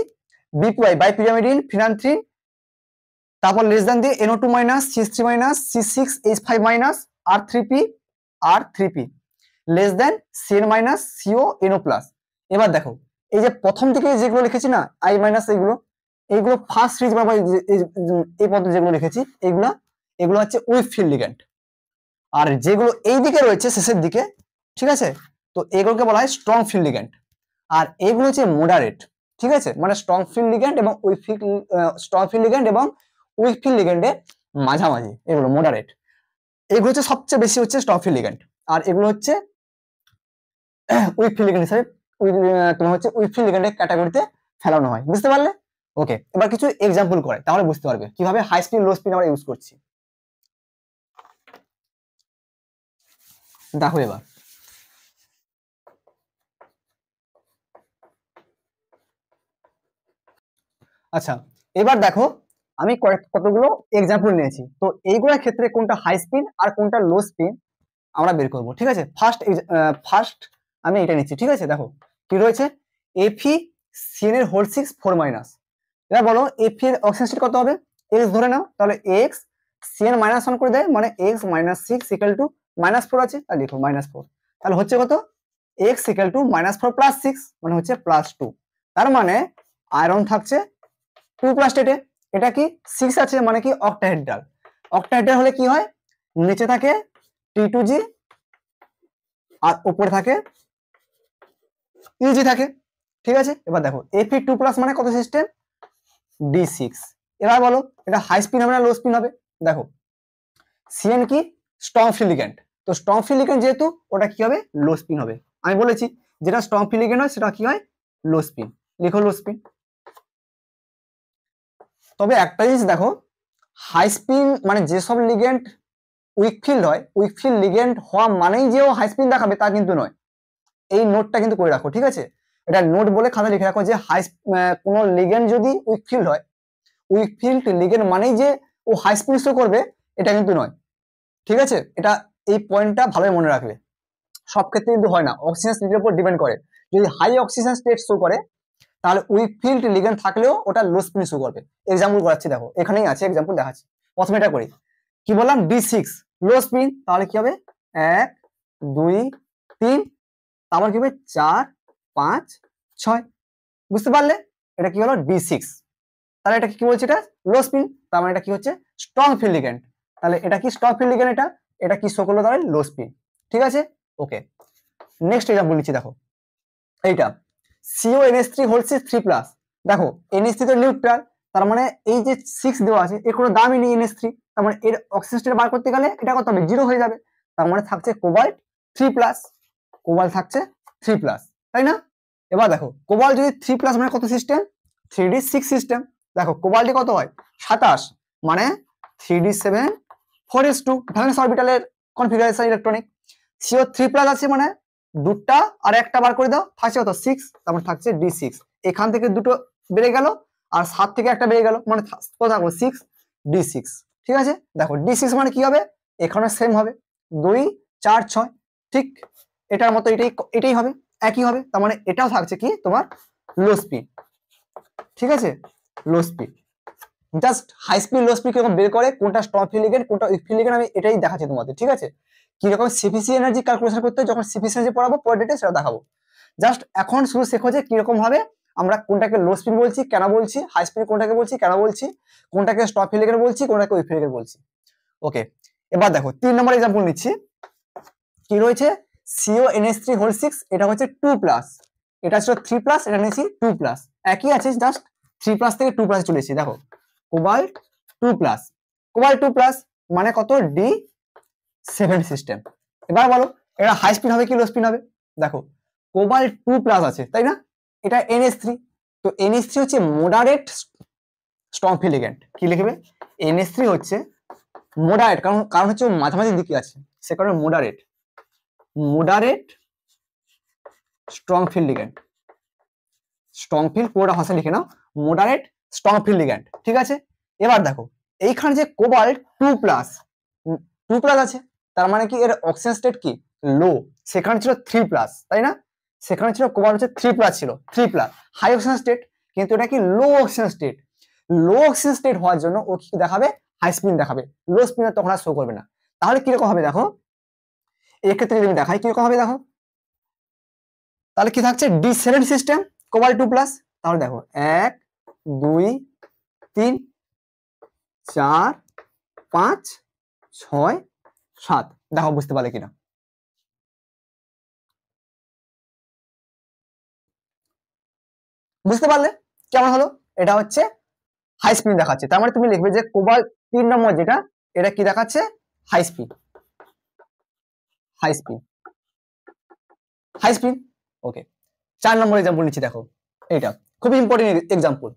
BPY বাইপিরিমিডিন ফিনান্থ্রিন, তারপর less than দিয়ে NO2 minus CH3 minus C6H5 minus R3P less than CN minus CO NO plus. এবার দেখো এই যে প্রথম থেকে যেগুলো লিখেছি না I মাইনাস, এইগুলো ফার্স্ট সিরিজ এই পদ্ধতি যেগুলো লিখেছি এগুলো হচ্ছে উইক ফিল্ড লিগ্যান্ড, আর যেগুলো এই দিকে রয়েছে শেষের দিকে, ঠিক আছে, তো এগুলোকে বলা হয় স্ট্রং ফিল্ড লিগ্যান্ড, আর এগুলো হচ্ছে মডারেট, ঠিক আছে, মানে স্ট্রং ফিল্ড লিগ্যান্ড এবং week field, strong field ligand এবং উইক ফিল্ড লিগ্যান্ডের মাঝামাঝি এগুলো মডারেট, এগুলো হচ্ছে সবচেয়ে বেশি হচ্ছে স্ট্রং ফিল্ড লিগ্যান্ড, আর এগুলো হচ্ছে উইক ফিল্ড লিগ্যান্ড হিসেবে তোমার হচ্ছে উইক ফিল্ড লিগ্যান্ডের ক্যাটাগরিতে ফেলানো হয়, বুঝতে পারলে। ওকে এবার কিছু এক্সাম্পল করে তাহলে বুঝতে পারবে কিভাবে হাই স্পিন লো স্পিন আমরা ইউজ করছি। দেখো এবার আচ্ছা, এবার দেখো আমি কতগুলো এক্সাম্পল নিয়েছি, তো এইগুলোর ক্ষেত্রে কোনটা হাই স্পিন আর কোনটা লো স্পিন আমরা বের করবো, ঠিক আছে। ফার্স্ট আমি এটা নিচ্ছি, ঠিক আছে। দেখো কি রয়েছে, এফি সিএন এর হোল 6 4 মাইনাস। এবার বলো এফি এর অক্সিজেন স্টেট কত হবে, এক্স ধরে নাও, তাহলে এক্স সিএন মাইনাস 1 করে দেয়, মানে এক্স মাইনাস 6 ইকুয়াল টু -4 আছে, আর লিখো -4, তাহলে হচ্ছে কত, এক্স ইকুয়াল টু -4 প্লাস 6 মানে হচ্ছে +2। তার মানে আয়রন থাকছে 2 প্লাস স্টেটে, এটা কি 6 আছে মানে কি অক্টাহেড্রাল। অক্টাহেড্রাল হলে কি হয়, নিচে থাকে T2G আর উপরে থাকে ইউজি থাকে, ঠিক আছে। এবার দেখো Fe2+ মানে কত সিস্টেম, D6। এবার বলো এটা হাই স্পিন হবে না লো স্পিন হবে, দেখো সিএন কি স্ট্রং ফ্রি লিগ্যান্ড, তো স্ট্রং ফ্রি লিগ্যান্ড যেহেতু ওটা কি হবে লো স্পিন হবে। আমি বলেছি যেটা স্ট্রং ফ্রি লিগ্যান্ড হয় সেটা কি হয় লো স্পিন, লিখো লো স্পিন। তবে একটা জিনিস দেখো, হাই স্পিন মানে যেসব লিগ্যান্ড উইক ফিল্ড হয়, উইক ফিল্ড লিগ্যান্ড হওয়া মানেই যে ও হাই স্পিন দেখাবে তা কিন্তু নয়। এই নোটটা কিন্তু করে রাখো, ঠিক আছে। এটা নোট বলে খাতা লিখে রাখো যে কোনো লিগ্যান্ড যদি উইক ফিল্ড হয়, উইক ফিল্ড লিগ্যান্ড মানেই যে ও হাই স্পিন শো করবে এটা কিন্তু নয়, ঠিক আছে। এটা এই পয়েন্টটা ভালোই মনে রাখবে। সব ক্ষেত্রে কিন্তু হয় না, অক্সিজেন স্টেটের উপর ডিপেন্ড করে। যদি হাই অক্সিজেন স্টেট শো করে তাহলে উইক ফিল্ড লিগ্যান্ড থাকলেও ওটা লো স্পিন শো করবে। এক্সাম্পল করাচ্ছি, দেখো এখানেই আছে এক্সাম্পল দেখাচ্ছি। প্রথমে এটা করি, কি বললাম D6 লো স্পিন, তাহলে কি হবে 1 2 3, তারপর কি হবে 4 5 6, বুঝতে পারলে এটা কি হলো D6। তাহলে এটা কি বলছে, এটা লো স্পিন, তার মানে এটা কি হচ্ছে স্ট্রং ফিল্ড লিগ্যান্ড। তাহলে এটা কি স্ট্রং ফিল্ড লিগ্যান্ড, এটা কি শো করলো তাহলে লো স্পিন, ঠিক আছে। ওকে, নেক্সট এক্সাম্পল নিচ্ছি, দেখো এইটা CONH3 হোল 3+, দেখো NH3 তো নিউট্রাল, তার মানে এই যে 6 দেওয়া আছে এর কোনো দামই নেই NH3, তার মানে এর অক্সিজেন স্টেট বার করতে গেলে এটা কত হবে 0 হয়ে যাবে, তার মানে থাকছে কোবাল্ট 3+, কোবাল্ট থাকছে 3+, তাই না। এবার দেখো কোবাল্ট যদি 3+ মানে কত সিস্টেম 3D6 সিস্টেম, দেখো কোবাল্টে কত হয় 27, মানে 3D7 4s2 ভ্যালেন্স অরবিটালের কনফিগারেশন ইলেকট্রনিক। CO3+ আছে মানে দুটা আর একটা বার করে দাও, থাকছে কত 6, তারপর থাকছে D6, এখান থেকে দুটো বেড়ে গেল আর 7 থেকে একটা বেড়ে গেল, মানে কত থাকলো 6 D6, ঠিক আছে। দেখো D6 মানে কি হবে, এখানে সেম হবে 2 4 6, ঠিক এটার মতো এটাই হবে, একই হবে, তার মানে এটাও থাকছে কি তোমার লো স্পিড, ঠিক আছে, low speed. Just high speed low speed কিরকম বের করে, কোনটা স্ট্রং ফিল্ড লিগ্যান্ড কোনটা উইক ফিল্ড লিগ্যান্ড, আমি এটাই দেখাচ্ছি তোমাদের, ঠিক আছে। কিরকম সিপিসি এনার্জি ক্যালকুলেশন করতে হয়, যখন সিপিসি এনার্জি পড়াবো পরের ডেটে সেটা দেখাবো। জাস্ট এখন শুধু শেখো যে কিরকম ভাবে আমরা কোনটাকে লো স্পিড বলছি কেন বলছি, হাই স্পিড কোনটাকে বলছি কেন বলছি, কোনটাকে স্টপ ফিল্ড লিগ্যান্ড বলছি, কোনটাকে উইক ফিল্ড লিগ্যান্ড বলছি। ওকে, এবার দেখো 3 নম্বর एग्जांपल নিচ্ছি, কি রয়েছে CONH3 হোল 6, এটা হচ্ছে 2+, এটা ছিল 3+, এটা নিয়েছি 2+, একই আছে, জাস্ট 3+ থেকে 2+ চলে এসেছি। দেখো কোবাল্ট 2+, কোবাল্ট 2+ মানে কত D7 সিস্টেম। এবার বলো এটা হাই স্পিড হবে কি লো স্পিড হবে, দেখো কোবাল্ট 2+ আছে তাই না, এটা NH3, তো NH3 হচ্ছে মডারেট স্ট্রং ফিল্ড লিগ্যান্ড, কি লিখবে NH3 হচ্ছে মডারেট, কারণ হচ্ছে মাঝামাঝি দিকে আছে সে কারণে moderate, moderate strong field ligand, strong field পুরোটা ভাষা লিখে নাও, মডারেট স্ট্রং ফিল্ড লিগ্যান্ড, ঠিক আছে। এবার দেখো এইখানে যে কোবাল্ট 2+ আছে, তার মানে কি এর অক্সিজেন স্টেট কি লো, সেখানে ছিল 3+, তাই না, সেখানে ছিল কোবাল্ট হচ্ছে 3+ ছিল 3+, হাই অক্সিজেন স্টেট, কিন্তু এটা কি লো অক্সিজেন স্টেট, লো অক্সিজেন স্টেট হওয়ার জন্য ও কি দেখাবে হাই স্পিন দেখাবে, লো স্পিন তখন আর শো করবে না। তাহলে কিরকম হবে দেখো, এক্ষেত্রে যদি দেখাই কিরকম হবে দেখো, তাহলে কি থাকছে D7 সিস্টেম কোবাল্ট 2+, তাহলে দেখো 1 2 3 4 5 6 7, দেখো বুঝতে পারলে কিনা, বুঝতে পারলে কেমন হলো, এটা হচ্ছে হাই স্পিড দেখাচ্ছে, তার মানে তুমি লিখবে যে কোবাল্ট 3 নম্বর যেটা এটা কি দেখাচ্ছে high speed, high speed, high speed. Okay, 4 number example নিচ্ছি, দেখো এটা খুব ইম্পর্টেন্ট एग्जांपल,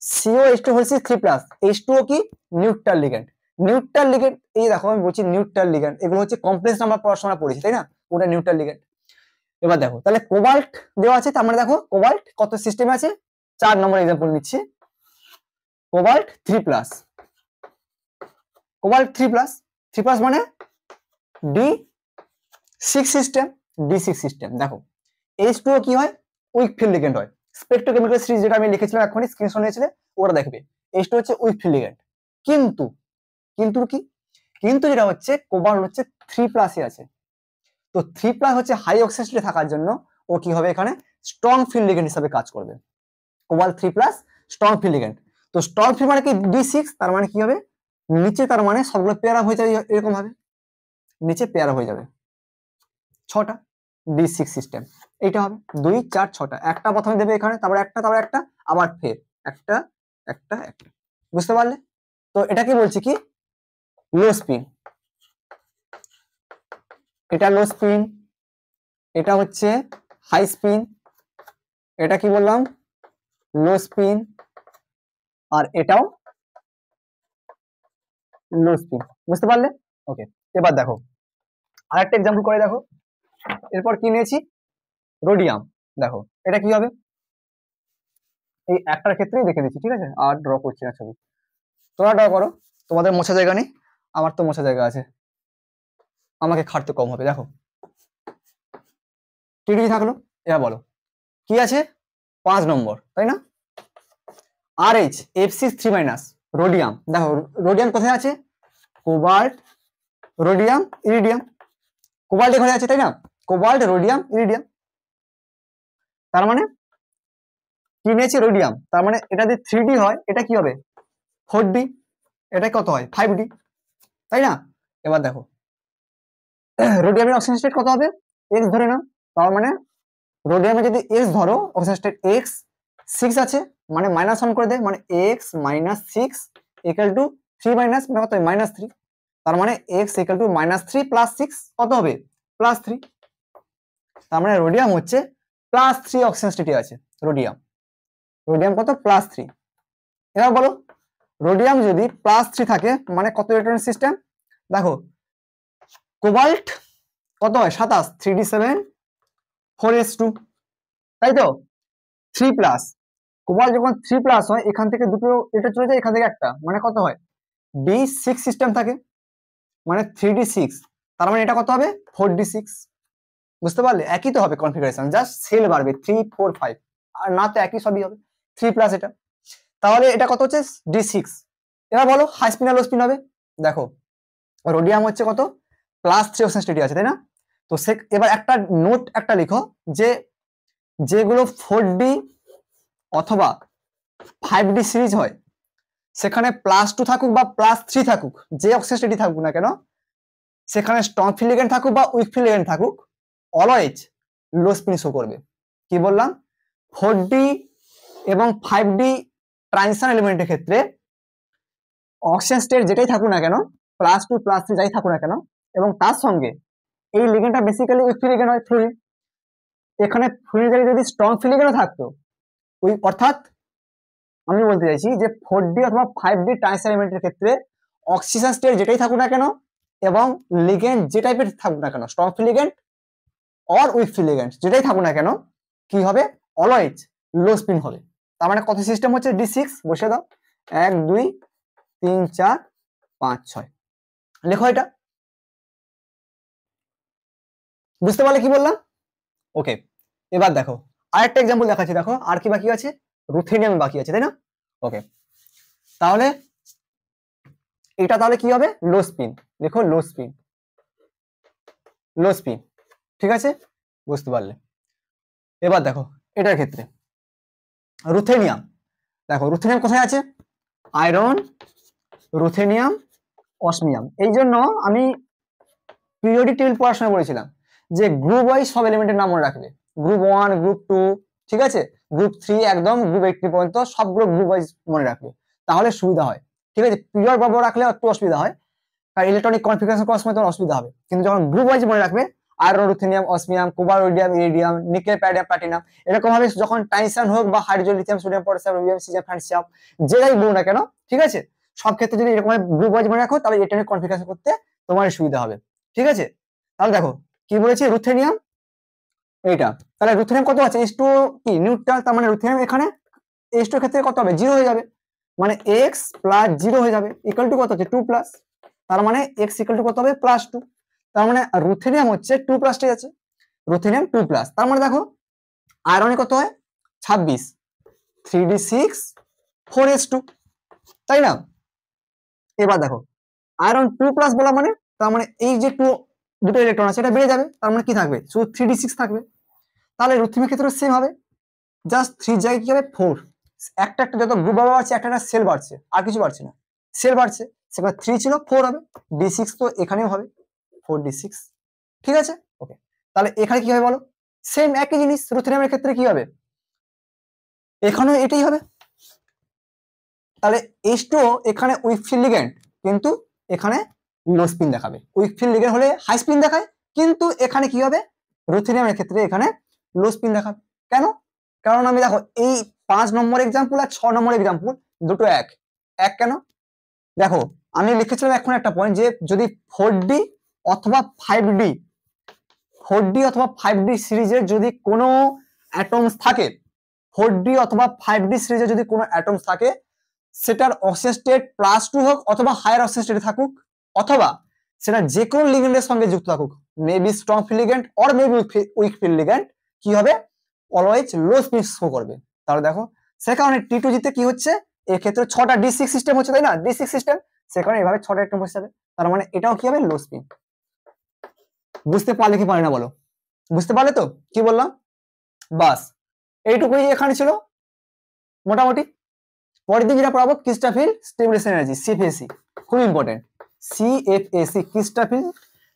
COH2 হচ্ছে 3+, H2O কি নিউট্রাল লিগ্যান্ড, নিউট্রাল লিগ্যান্ড, এই দেখো আমি বলছি নিউট্রাল লিগ্যান্ড, এগুলো হচ্ছে কমপ্লেক্স নাম্বার পড়াশোনা পড়েছি তাই না, ওটা নিউট্রাল লিগ্যান্ড। এবার দেখো তাহলে কোবাল্ট দেওয়া আছে, তার মানে দেখো কোবাল্ট কত সিস্টেমে আছে, 4 নম্বর এক্সাম্পল নিচ্ছি, কোবাল্ট 3+, কোবাল্ট 3+, মানে D6 সিস্টেম, D6 সিস্টেম। দেখো H2O কি হয়, উইক ফিল্ড লিগ্যান্ড হয়। স্পেকট্রোকেমিক্যাল সিরিজ যেটা আমি লিখেছিলাম এখনই স্ক্রিনশট নিয়েছিলে, ওটা দেখবে H2 হচ্ছে উইক ফিল্ড লিগ্যান্ড। কিন্তু কি, কিন্তু যেটা হচ্ছে কোবাল্ট হচ্ছে 3+ এ আছে, তো 3+ হচ্ছে হাই অক্সিজেন স্টেটে থাকার জন্য ও কি হবে এখানে স্ট্রং ফিল্ড লিগ্যান্ড হিসেবে কাজ করবে। Cobalt 3+ strong field ligand. তো স্ট্রং ফিল্ড মানে কি D6, তার মানে কি হবে নিচে, তার মানে সবগুলো পেয়ার আপ হয়ে যাবে এরকম ভাবে, নিচে পেয়ার হয়ে যাবে 6টা D6 সিস্টেম। এইটা হবে 2 4 6টা, একটা প্রথমে দেবে এখানে, তারপর একটা, তারপর একটা, আবার ফের একটা একটা একটা, বুঝতে পারলে? তো এটা কি বলছি কি লো স্পিন, এটা লো স্পিন, এটা হচ্ছে হাই স্পিন, এটা কি বললাম লো স্পিন, আর এটাও লো স্পিন, বুঝতে পারলে? ওকে, এবার দেখো আরেকটা এক্সাম্পল করে দেখো। এরপর কি নিয়েছি রোডিয়াম। দেখো এটা কি হবে, এই একটার ক্ষেত্রেই দেখে দিচ্ছি, ঠিক আছে, আর ড্র করছি না ছবি, তোমরা ড্র করো, তোমাদের মোছা জায়গা নেই, আমার তো মোছা জায়গা আছে, আমাকে খাটতে কম হবে। দেখো টিডি থাকলো, এবার বলো কি আছে 5 নম্বর, তাই না, RH F6 3-, রোডিয়াম। দেখো রোডিয়াম কোথায় আছে, কোবাল্ট রোডিয়াম ইরিডিয়াম, কোবাল্ট এখানে আছে তাই না, কোবাল্ট রোডিয়াম ইরিডিয়াম, তার মানে কি নিয়েছে রোডিয়াম, তার মানে এটা যদি 3D হয় এটা কি হবে 4D, এটা কত হয় 5D, তাই না? এবার দেখো রোডিয়ামের অক্সিজেন স্টেট কত হবে, X ধরে নাও, তার মানে রোডিয়ামে যদি X ধরো অক্সিজেন স্টেট X 6 আছে, মানে -1 করে দেয়, মানে X - 6 = 3 মাইনাস মানে কত -3, তার মানে X = -3 + 6 কত হবে +3, তার মানে রোডিয়াম হচ্ছে +3 অক্সিজেন স্টেটে আছে, রোডিয়াম, রোডিয়াম কত +3। এবার বলো রোডিয়াম যদি +3 থাকে মানে কত ইলেকট্রন সিস্টেম, দেখো কোবাল্ট কত হয় 27, 3D7 4s2, তাই তো 3+, কোবাল্ট যখন 3+ হয় এখান থেকে দুটো এটা চলে যায়, এখান থেকে একটা, মানে কত হয় D6 সিস্টেম থাকে, মানে 3D6, তার মানে এটা কত হবে 4D6, বুঝতে পারলে? একই তো হবে কনফিগারেশন, জাস্ট সেল বাড়বে 3 4 5, আর না তো একই সবই হবে 3+, এটা তাহলে এটা কত হচ্ছে D6। এবার বলো হাই স্পিন আর লো স্পিন হবে। দেখো রোডিয়াম হচ্ছে কত +3 অক্সিজেন স্টেটে আছে, তাই না? তো এবার একটা নোট একটা লিখো, যে যেগুলো 4D অথবা 5D সিরিজ হয় সেখানে +2 থাকুক বা +3 থাকুক, যে অক্সিজেন স্টেটই থাকুক না কেন, সেখানে স্ট্রং ফিল্ড লিগ্যান্ড থাকুক বা উইক ফিল্ড লিগ্যান্ড থাকুক, অলওয়েজ লো স্পিন শো করবে। কি বললাম 4D এবং 5D ট্রানজিশন এলিমেন্টের ক্ষেত্রে অক্সিজেন স্টেট যেটাই থাকুক না কেন, +2 +3 যাই থাকুক না কেন, এবং তার সঙ্গে এই লিগ্যান্ডটা বেসিক্যালি উইক ফিল্ড লিগ্যান্ড হয় ফ্লুরিন, এখানে ফ্লুরিন যদি স্ট্রং ফিল্ড লিগ্যান্ডও থাকতো, ওই অর্থাৎ আমি বলতে চাইছি যে 4D অথবা 5D ট্রানজিশন এলিমেন্টের ক্ষেত্রে অক্সিজেন স্টেট যেটাই থাকুক না কেন এবং লিগ্যান্ড যে টাইপের থাকুক না কেন, strong field ligand or week field ligand যেটাই থাকুক না কেন, কি হবে অলওয়েজ লো স্পিন হবে। তার মানে কত সিস্টেম হচ্ছে D6, বসে দাও 1 2 3 4 5 6, লেখো এটা, বুঝতে পারলে কি বললাম? ওকে, এবার দেখো আরেকটা এক্সাম্পল দেখাচ্ছি, দেখো আর কি বাকি আছে, রুথেনিয়াম বাকি আছে, তাই না? ওকে, তাহলে এটা তাহলে কি হবে লো স্পিন, দেখো লো স্পিন, লো স্পিন, ঠিক আছে, বুঝতে পারলে? এবার দেখো এটার ক্ষেত্রে রুথেনিয়াম, দেখো রুথেনিয়াম কোথায় আছে, আয়রন রুথেনিয়াম অসমিয়াম। এই জন্য আমি পিরিয়ডিক টেবিল পড়াশোনা করেছিলাম যে গ্রুপ ওয়াইজ সব এলিমেন্টের নাম মনে রাখবে, গ্রুপ 1 গ্রুপ 2, ঠিক আছে, গ্রুপ 3 একদম গ্রুপ 80 পর্যন্ত সবগুলো গ্রুপ ওয়াইজ মনে রাখবে, তাহলে সুবিধা হয়, ঠিক আছে। পিরিয়ড বরাবর রাখলে একটু অসুবিধা হয়, আর ইলেকট্রনিক কনফিগারেশন করার সময় তখন অসুবিধা হবে, কিন্তু যখন গ্রুপ ওয়াইজ মনে রাখবে iron ruthenium osmium cobalt rhodium iridium nickel palladium platinum, এরকম ভাবে যখন ট্রানজিশন হোক বা hydrogen lithium sodium potassium rubidium caesium francium যেটাই বলুন না কেন, ঠিক আছে, সব ক্ষেত্রে যদি এরকম গ্রুপ ওয়াইজ মনে রাখো তাহলে ইলেকট্রনিক কনফিগারেশন করতে তোমার সুবিধা হবে, ঠিক আছে। তাহলে দেখো কি বলেছি রুথেনিয়াম এইটা, তাহলে রুথেনিয়াম কত আছে H2 কি নিউট্রাল, তার মানে রুথেনিয়াম এখানে H2 এর ক্ষেত্রে কত হবে 0 হয়ে যাবে, মানে x প্লাস 0 হয়ে যাবে ইকুয়াল টু কত হচ্ছে 2 প্লাস, তার মানে x ইকুয়াল টু কত হবে +2, তার মানে রুথেনিয়াম হচ্ছে 2 প্লাসটাই আছে, রুথেনিয়াম 2 প্লাস, তার মানে দেখো আয়রনে কত হয় 26 3d6 4s2, তাই না? এবার দেখো আয়রন 2 প্লাস বলা মানে, তার মানে এই যে দুটো ইলেকট্রন আছে এটা বেড়ে যাবে, তার মানে কি থাকবে শুধু 3d6 থাকবে, তাহলে রুথেনিয়ামের ক্ষেত্রে সেম হবে, জাস্ট 3 জায়গায় কি হবে 4, একটা একটা যত গ্রুপ বাড়ছে একটা একটা সেল বাড়ছে, আর কিছু বাড়ছে না, সেল বাড়ছে, সেখানে 3 ছিল 4 হবে, d6 তো এখানেও হবে 4d6, ঠিক আছে ওকে। তাহলে এখানে কি হবে বলো, সেম একই জিনিস, রুথেনিয়ামের ক্ষেত্রে কি হবে এখানেও এটাই হবে, তাহলে H2 এখানে উইক ফিল্ড লিগ্যান্ড কিন্তু এখানে লো স্পিন দেখাবে, উইক ফিল্ড লিগ্যান্ড হলে হাই স্পিন দেখায়, কিন্তু এখানে কি হবে রুথেনিয়ামের ক্ষেত্রে এখানে লো স্পিন দেখাবে, কেন? কারণ আমি দেখো এই 5 নম্বর এক্সাম্পল আর 6 নম্বর এক্সাম্পল দুটো এক এক কেন দেখো আমি লিখেছিলাম এখন একটা পয়েন্ট যে যদি 4D অথবা 5D 4D অথবা 5D সিরিজের যদি কোনো অ্যাটমস থাকে, 4D অথবা 5D সিরিজে যদি কোনো অ্যাটমস থাকে সেটার অক্সিজেন স্টেট +2 হোক অথবা হায়ার অক্সিজেন স্টেটে থাকুক, অথবা সেটা যে কোনো লিগ্যান্ডের সঙ্গে যুক্ত থাকুক, maybe strong field ligand or maybe week field ligand, কি হবে অলওয়েজ লো স্পিন শো করবে। তাহলে দেখো সে কারণে T2G তে কি হচ্ছে এর ক্ষেত্রে 6টা D6 সিস্টেম হচ্ছে, তাই না D6 সিস্টেম, সে কারণে এভাবে 6টা ইলেকট্রন বসে যাবে, তার মানে এটাও কি হবে লো স্পিন। বুঝতে পারলে কি পারে না বলো, বুঝতে পারলে তো কি বললাম, বাস এইটুকুই এখানে ছিল মোটামুটি। পরের দিন যেটা পড়াবো ক্রিস্টাফিল স্টিমুলেশন এনার্জি CFAC, খুব ইম্পর্টেন্ট CFAC ক্রিস্টাফিল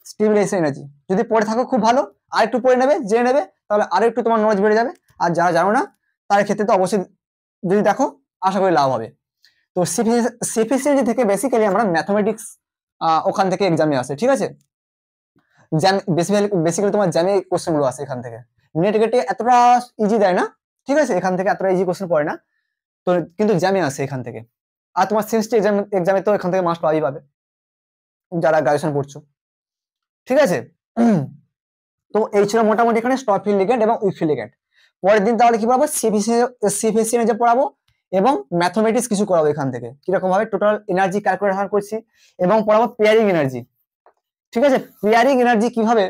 স্টিমুলেশন এনার্জি, যদি পড়ে থাকো খুব ভালো, আর একটু পড়ে নেবে জেনে নেবে, তাহলে আরো একটু তোমার নলেজ বেড়ে যাবে, আর যারা জানো না তার ক্ষেত্রে তো অবশ্যই যদি দেখো আশা করি লাভ হবে। তো CFAC থেকে বেসিক্যালি আমরা ম্যাথমেটিক্স ওখান থেকে এক্সামে আসে, ঠিক আছে, বেসিক্যালি তোমার জ্যামে কোশ্চেন গুলো আসে এখান থেকে, নেট গেটে এতটা ইজি দেয় না, ঠিক আছে, এখান থেকে এতটা ইজি কোশ্চেন পড়ে না, তো কিন্তু জ্যামে আসে এখান থেকে, আর তোমার সেমিস্টার এক্সামে তো এখান থেকে মার্কস পাওয়াই পাবে যারা গ্রাজুয়েশন পড়ছো, ঠিক আছে। তো এই ছিল মোটামুটি এখানে স্টপ ফিল্ড লিগ্যান্ড এবং উইক ফিল্ড লিগ্যান্ড। পরের দিন তাহলে কি পড়াবো সিএফএসি এনার্জি পড়াবো এবং ম্যাথমেটিক্স কিছু করাবো এখান থেকে, কিরকম ভাবে টোটাল এনার্জি ক্যালকুলেশন করছি, এবং পড়াবো পেয়ারিং এনার্জি, ঠিক আছে, পেয়ারিং এনার্জি কিভাবে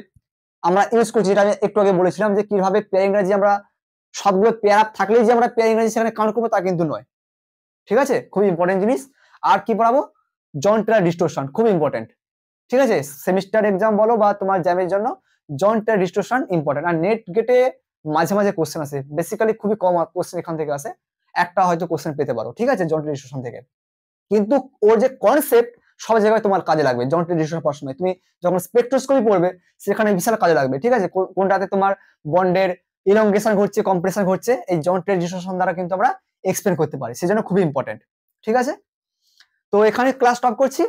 আমরা ইউজ করছি, যেটা আমি একটু আগে বলেছিলাম যে কিভাবে পেয়ারিং এনার্জি আমরা সবগুলো পেয়ার আপ থাকলেই যে আমরা পেয়ারিং এনার্জি সেখানে কাউন্ট করবো তা কিন্তু নয়, ঠিক আছে, খুব ইম্পর্টেন্ট জিনিস। আর কি পড়াবো জন টেলর ডিস্টোরশন, খুব ইম্পর্টেন্ট, ঠিক আছে, সেমিস্টার এক্সাম বলো বা তোমার জ্যামের জন্য জন টেলর ডিস্টোরশন ইম্পর্টেন্ট। আর নেট গেটে মাঝে মাঝে কোশ্চেন আসে, বেসিক্যালি খুবই কম কোশ্চেন এখান থেকে আসে, একটা হয়তো কোশ্চেন পেতে পারো, ঠিক আছে, জন টেলর ডিস্টোরশন থেকে, কিন্তু ওর যে কনসেপ্ট সব জায়গায় তোমার কাজে লাগবে, জন টেলর ডিস্টোরশন পড়ার সময় তুমি যখন স্পেকট্রোস্কোপি পড়বে সেখানে বিশাল কাজে লাগবে, ঠিক আছে, কোনটাতে তোমার বন্ডের ইলংগেশন ঘটছে কম্প্রেশন ঘটছে, এই জন টেলর ডিস্টোরশন দ্বারা কিন্তু আমরা এক্সপ্লেন করতে পারি, সেজন্য খুবই ইম্পর্টেন্ট, ঠিক আছে। তো এখানে ক্লাস স্টপ করছি,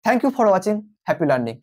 thank you for watching, happy learning.